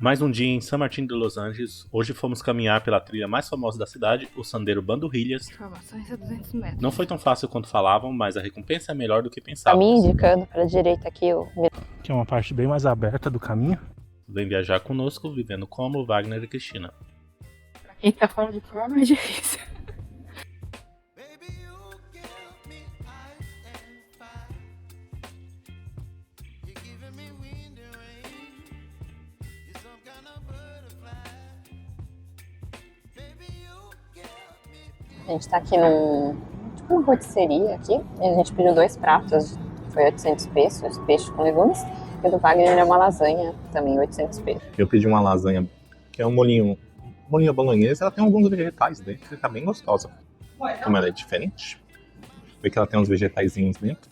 Mais um dia em San Martín de Los Angeles. Hoje fomos caminhar pela trilha mais famosa da cidade, o Sendero Bandorilhas. Informações a 200 metros. Não foi tão fácil quanto falavam, mas a recompensa é melhor do que Tá me pensávamos. indicando para a direita aqui o... Que é uma parte bem mais aberta do caminho. Vem viajar conosco, vivendo como Wagner e Cristina. Pra quem tá fora de forma é difícil. A gente tá aqui tipo uma rotisseria aqui. A gente pediu 2 pratos, foi 800 pesos, peixe com legumes. E do Wagner é uma lasanha, também 800 pesos. Eu pedi uma lasanha, que é um molinho bolonhesa. Ela tem alguns vegetais dentro, que tá bem gostosa. Como ela é diferente. Vê que ela tem uns vegetaizinhos dentro.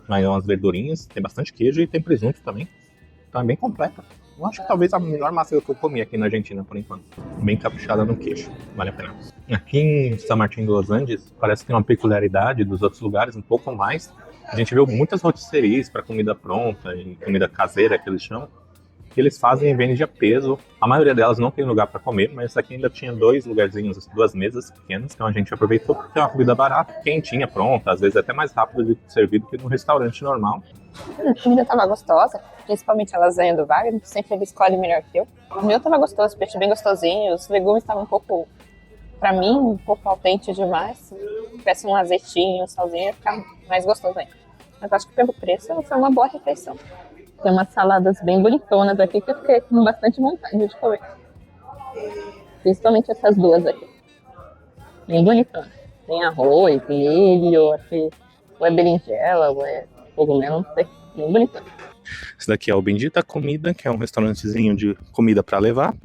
Aí umas verdurinhas, tem bastante queijo e tem presunto também. Então é bem completa. Eu acho que talvez a melhor massa que eu comi aqui na Argentina, por enquanto. Bem caprichada no queijo, vale a pena. Aqui em San Martín de Los Angeles, parece que tem uma peculiaridade dos outros lugares, um pouco mais. A gente viu muitas rotisserias para comida pronta e comida caseira, que eles chamam. Que eles fazem e vendem a peso. A maioria delas não tem lugar para comer, mas aqui ainda tinha 2 lugarzinhos, 2 mesas pequenas. Então a gente aproveitou porque é uma comida barata, quentinha, pronta. Às vezes até mais rápido de servir do que num restaurante normal. A comida tava gostosa, principalmente a lasanha do Wagner, sempre ele escolhe melhor que eu. O meu tava gostoso, o peixe bem gostosinho, os legumes estavam um pouco, pra mim, um pouco autêntico demais. Se tivesse um azeitinho, um salzinho, ia ficar mais gostoso ainda. Mas acho que pelo preço foi uma boa refeição. Tem umas saladas bem bonitonas aqui que eu fiquei com bastante vontade de comer. Principalmente essas duas aqui. Bem bonitonas. Tem arroz, milho, ou é berinjela, ou é cogumelo, não sei. Bem bonitona. Esse daqui é o Bendita Comida, que é um restaurantezinho de comida para levar.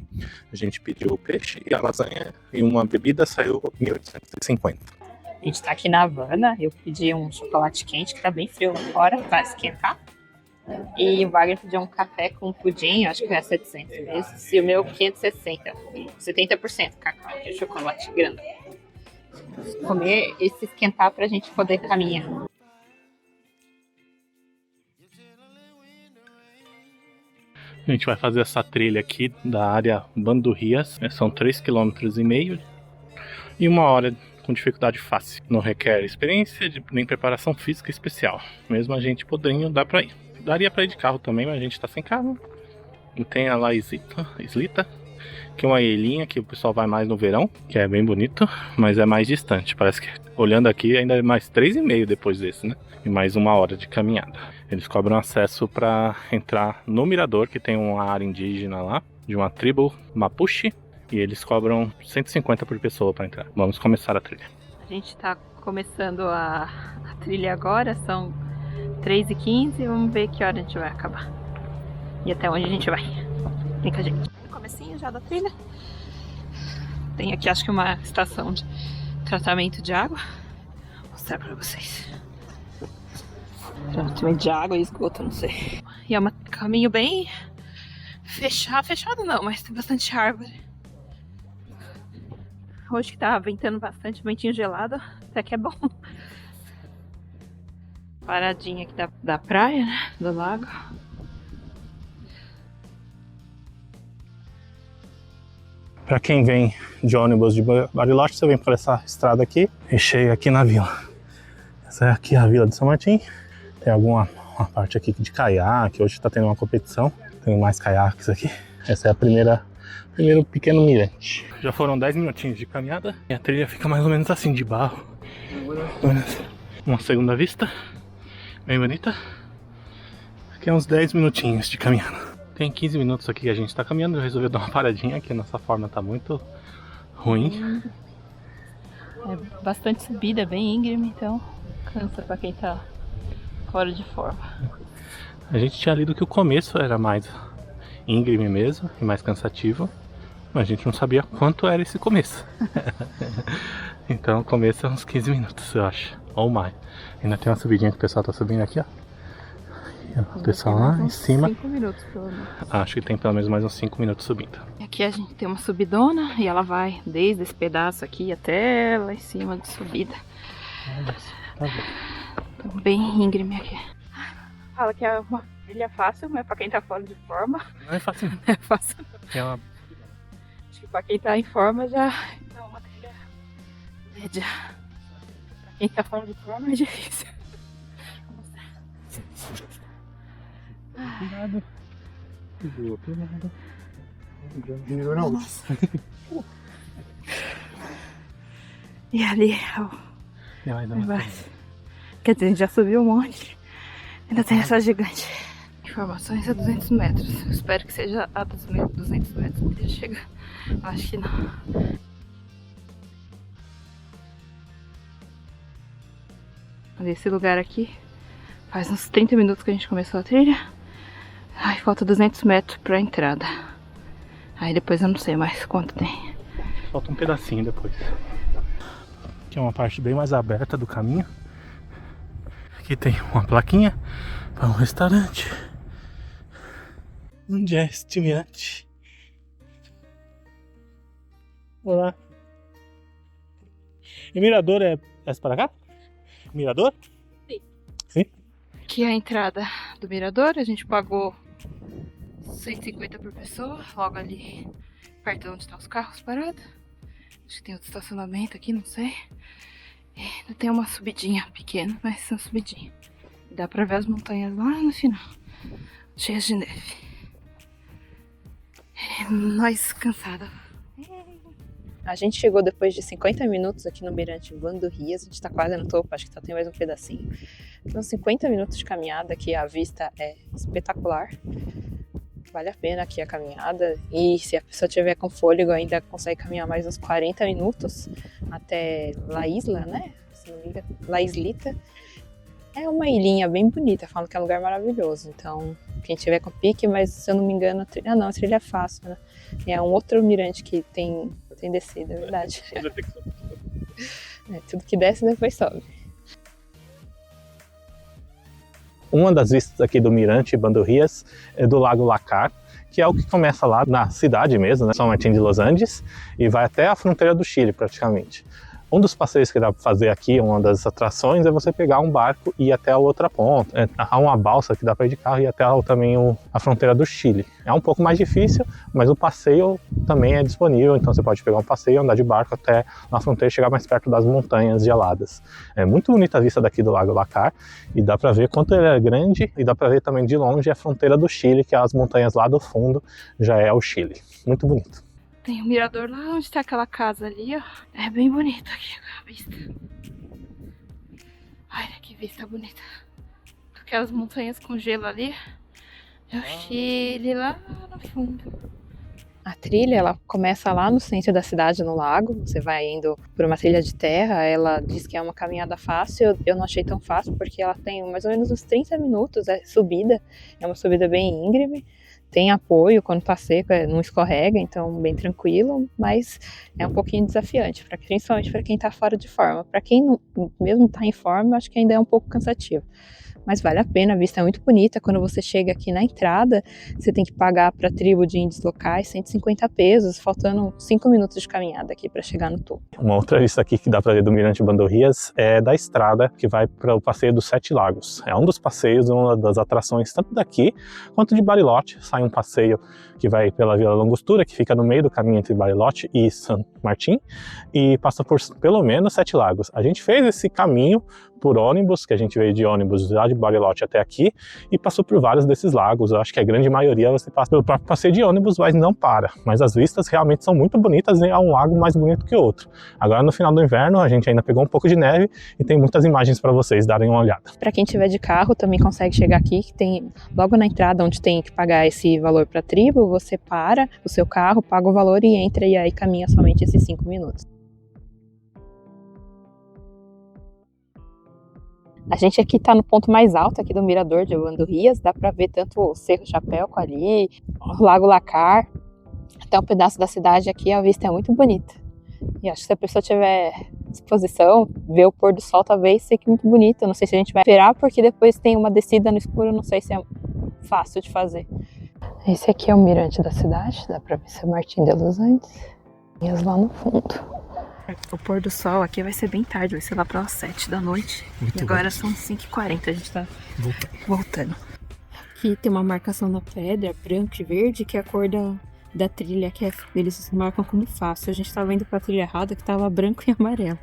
A gente pediu o peixe e a lasanha e uma bebida, saiu 1.850. A gente tá aqui na Havana, eu pedi um chocolate quente que tá bem frio lá fora, pra esquentar. E o Wagner pediu um café com pudim, acho que é 700 vezes, e o meu 560, 70% cacau, que é chocolate grande. Comer e se esquentar pra gente poder caminhar. A gente vai fazer essa trilha aqui da área Bandorillas. São 3,5 km e 1 hora com dificuldade fácil. Não requer experiência nem preparação física especial. Mesmo a gente podendo, dá pra ir. Daria pra ir de carro também, mas a gente tá sem carro. E tem a La Islita, que é uma ilhinha que o pessoal vai mais no verão, que é bem bonito, mas é mais distante. Parece que olhando aqui ainda é mais 3,5 depois desse, né? E mais 1 hora de caminhada. Eles cobram acesso para entrar no mirador, que tem uma área indígena lá, de uma tribo Mapuche, e eles cobram 150 por pessoa para entrar. Vamos começar a trilha. A gente tá começando a trilha agora, são 3h15, vamos ver que hora a gente vai acabar. E até onde a gente vai. Vem com a gente. No comecinho já da trilha. Tem aqui acho que uma estação de tratamento de água. Vou mostrar pra vocês. Tratamento de água e esgoto, não sei. E é um caminho bem fechado não, mas tem bastante árvore. Hoje que tá ventando bastante, ventinho gelado, até que é bom. Paradinha aqui da praia, né? Do lago. Para quem vem de ônibus de Bariloche, você vem por essa estrada aqui e chega aqui na vila. Essa é aqui a vila de São Martín. Tem uma parte aqui de caiaque, hoje está tendo uma competição. Tem mais caiaques aqui. Essa é a primeiro pequeno mirante. Já foram 10 minutinhos de caminhada e a trilha fica mais ou menos assim, de barro. Uma segunda vista, bem bonita. Aqui é uns 10 minutinhos de caminhada. Tem 15 minutos aqui que a gente está caminhando, eu resolvi dar uma paradinha, que a nossa forma tá muito ruim. É bastante subida, bem íngreme, então cansa pra quem tá fora de forma. A gente tinha lido que o começo era mais íngreme mesmo e mais cansativo, mas a gente não sabia quanto era esse começo. Então o começo é uns 15 minutos, eu acho, ou mais. Ainda tem uma subidinha que o pessoal tá subindo aqui, ó. O pessoal lá em cima. 5 minutos, pelo menos. Acho que tem pelo menos mais uns 5 minutos subindo. Aqui a gente tem uma subidona e ela vai desde esse pedaço aqui até lá em cima de subida. Tá Bem íngreme aqui. Fala que é uma Trilha é fácil, mas pra quem tá fora de forma, Não é fácil. é fácil. É uma... Acho que pra quem tá em forma já é uma trilha média. Pra quem tá fora de forma é difícil. Cuidado. Cuidado. Nossa. E ali é o embaixo. Quer dizer, a gente já subiu um monte. Ainda tem essa gigante. Informações a 200 metros. Eu espero que seja a 200 metros que chega. Eu acho que não. Esse lugar aqui faz uns 30 minutos que a gente começou a trilha. Ai, falta 200 metros pra entrada. Aí depois eu não sei mais quanto tem. Falta um pedacinho depois. Aqui é uma parte bem mais aberta do caminho. Aqui tem uma plaquinha para um restaurante. Onde é este mirante? Olá. E Mirador é essa para cá? Mirador? Sim. Sim? Aqui é a entrada do mirador. A gente pagou 150 por pessoa. Logo ali perto de onde estão os carros parados. Acho que tem outro estacionamento aqui, não sei. E ainda tem uma subidinha pequena, mas é uma subidinha. E dá pra ver as montanhas lá no final, cheias de neve. Nós cansadas. A gente chegou depois de 50 minutos aqui no Mirante Bandurrias. A gente tá quase no topo, acho que só tem mais um pedacinho. Então 50 minutos de caminhada aqui, a vista é espetacular. Vale a pena aqui a caminhada. E se a pessoa tiver com fôlego, ainda consegue caminhar mais uns 40 minutos até La Isla, né? Se não me engano, La Islita. É uma ilhinha bem bonita, falam que é um lugar maravilhoso. Então, quem tiver com pique, mas se eu não me engano, a trilha é fácil, né? É um outro mirante que tem descida, é verdade. Tudo que desce depois sobe. Uma das vistas aqui do Mirante Bandurrias é do Lago Lakar, que é o que começa lá na cidade mesmo, né? São Martín de los Andes, e vai até a fronteira do Chile praticamente. Um dos passeios que dá para fazer aqui, uma das atrações, é você pegar um barco e ir até a outra ponta. Há uma balsa que dá para ir de carro e ir até também a fronteira do Chile. É um pouco mais difícil, mas o passeio também é disponível, então você pode pegar um passeio, andar de barco até na fronteira e chegar mais perto das montanhas geladas. É muito bonita a vista daqui do Lago Lakar e dá para ver quanto ele é grande e dá para ver também de longe a fronteira do Chile, que é as montanhas lá do fundo, já é o Chile. Muito bonito. Tem um mirador lá onde tá aquela casa ali, ó. É bem bonito aqui a vista. Olha que vista bonita. Aquelas montanhas com gelo ali. É o Chile lá no fundo. A trilha, ela começa lá no centro da cidade, no lago. Você vai indo por uma trilha de terra. Ela diz que é uma caminhada fácil. Eu não achei tão fácil, porque ela tem mais ou menos uns 30 minutos. É subida. É uma subida bem íngreme. Tem apoio quando tá seco, não escorrega, então bem tranquilo, mas é um pouquinho desafiante, principalmente para quem tá fora de forma. Para quem não, mesmo tá em forma, acho que ainda é um pouco cansativo. Mas vale a pena, a vista é muito bonita. Quando você chega aqui na entrada, você tem que pagar para a tribo de índios locais 150 pesos, faltando 5 minutos de caminhada aqui para chegar no topo. Uma outra vista aqui que dá para ver do Mirante Bandurrias é da estrada que vai para o passeio dos 7 Lagos. É um dos passeios, uma das atrações tanto daqui quanto de Bariloche. Sai um passeio que vai pela Vila Langostura, que fica no meio do caminho entre Bariloche e San Martín, e passa por pelo menos 7 Lagos. A gente fez esse caminho por ônibus, que a gente veio de ônibus lá de Bariloche até aqui, e passou por vários desses lagos. Eu acho que a grande maioria você passa pelo próprio passeio de ônibus, mas não para. Mas as vistas realmente são muito bonitas, e é um lago mais bonito que o outro. Agora no final do inverno a gente ainda pegou um pouco de neve e tem muitas imagens para vocês darem uma olhada. Para quem tiver de carro também consegue chegar aqui, que tem logo na entrada onde tem que pagar esse valor para a tribo, você para o seu carro, paga o valor e entra, e aí caminha somente esses 5 minutos. A gente aqui está no ponto mais alto aqui do mirador de Bandurrias, dá para ver tanto o Cerro Chapéu ali, o Lago Lakar, até um pedaço da cidade aqui. A vista é muito bonita. E acho que se a pessoa tiver disposição, ver o pôr do sol talvez seja muito bonito. Não sei se a gente vai esperar, porque depois tem uma descida no escuro, não sei se é fácil de fazer. Esse aqui é o mirante da cidade, dá para ver San Martín de los Andes. E lá no fundo. O pôr do sol aqui vai ser bem tarde, vai ser lá para as 7 da noite. Muito e agora são 5h40, a gente tá voltando. que tem uma marcação na pedra, branco e verde, que é a cor da trilha, que eles marcam como fácil. A gente tava indo pra trilha errada, que tava branco e amarelo,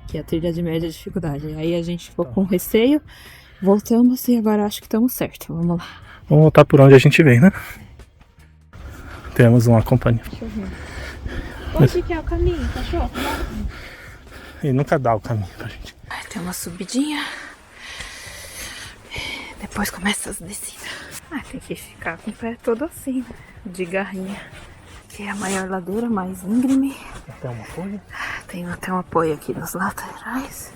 que é a trilha de média dificuldade. Aí a gente ficou com receio, voltamos e agora acho que estamos certos. Vamos lá. Vamos voltar por onde a gente veio, né? Temos uma companhia. Onde que é o caminho, cachorro? E nunca dá o caminho pra gente. Tem uma subidinha. Depois começa as descidas. Tem que ficar com o pé todo assim, né? De garrinha. Que é a maior ladeira, mais íngreme. Até um apoio? Tem até um apoio aqui nas laterais.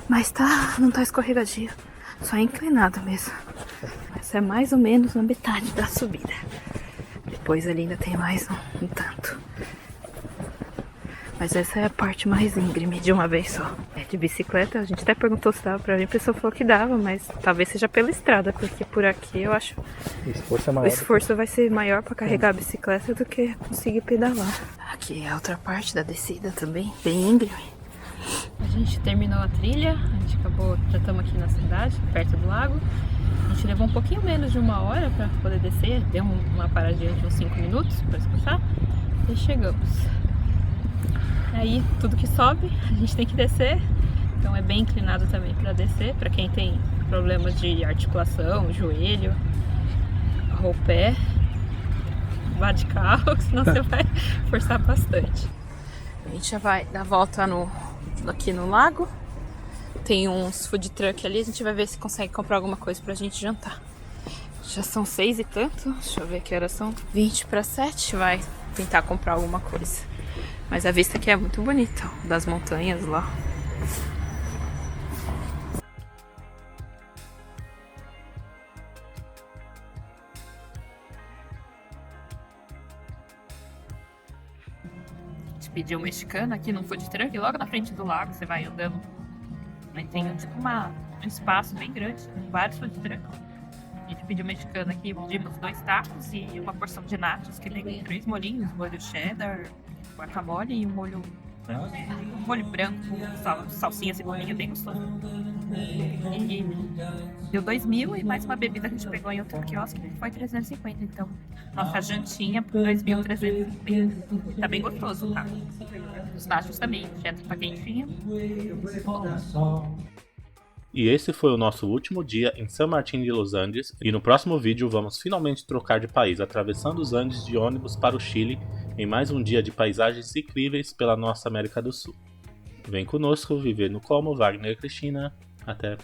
Mas não tá escorregadio. Só inclinado mesmo. Essa é mais ou menos a metade da subida. Depois ali ainda tem mais um tanto. Mas essa é a parte mais íngreme de uma vez só. De bicicleta, a gente até perguntou se dava pra vir, a pessoa falou que dava, mas talvez seja pela estrada, porque por aqui eu acho O o esforço vai ser maior pra carregar a bicicleta do que conseguir pedalar. Aqui é a outra parte da descida também, bem íngreme. A gente terminou a trilha, a gente já estamos aqui na cidade, perto do lago. A gente levou um pouquinho menos de 1 hora pra poder descer, deu uma paradinha de uns 5 minutos pra descansar e chegamos. Aí tudo que sobe, a gente tem que descer, então é bem inclinado também para descer, para quem tem problemas de articulação, joelho, o pé, vá de carro, senão você vai forçar bastante. A gente já vai dar volta aqui no lago, tem uns food truck ali, a gente vai ver se consegue comprar alguma coisa pra gente jantar. Já são 6 e tanto, deixa eu ver que horas são, 20 para 7, vai tentar comprar alguma coisa. Mas a vista aqui é muito bonita, ó, das montanhas lá. A gente pediu um mexicano aqui no food truck, logo na frente do lago, você vai andando. Aí tem tipo um espaço bem grande, com vários food trucks. A gente pediu mexicano aqui, pedimos 2 tacos e uma porção de nachos, que tem 3 molhinhos, molho cheddar, guacamole e um molho branco com salsinha, cebolinha, bem gostoso. E deu 2.000 e mais uma bebida que a gente pegou em outro quiosque que foi 350. Então, nossa jantinha por 2.350. Tá bem gostoso, tá? Os nachos também, o cheddar tá quentinho. E esse foi o nosso último dia em San Martín de los Andes, e no próximo vídeo vamos finalmente trocar de país, atravessando os Andes de ônibus para o Chile, em mais um dia de paisagens incríveis pela nossa América do Sul. Vem conosco viver no Como Wagner e Cristina. Até!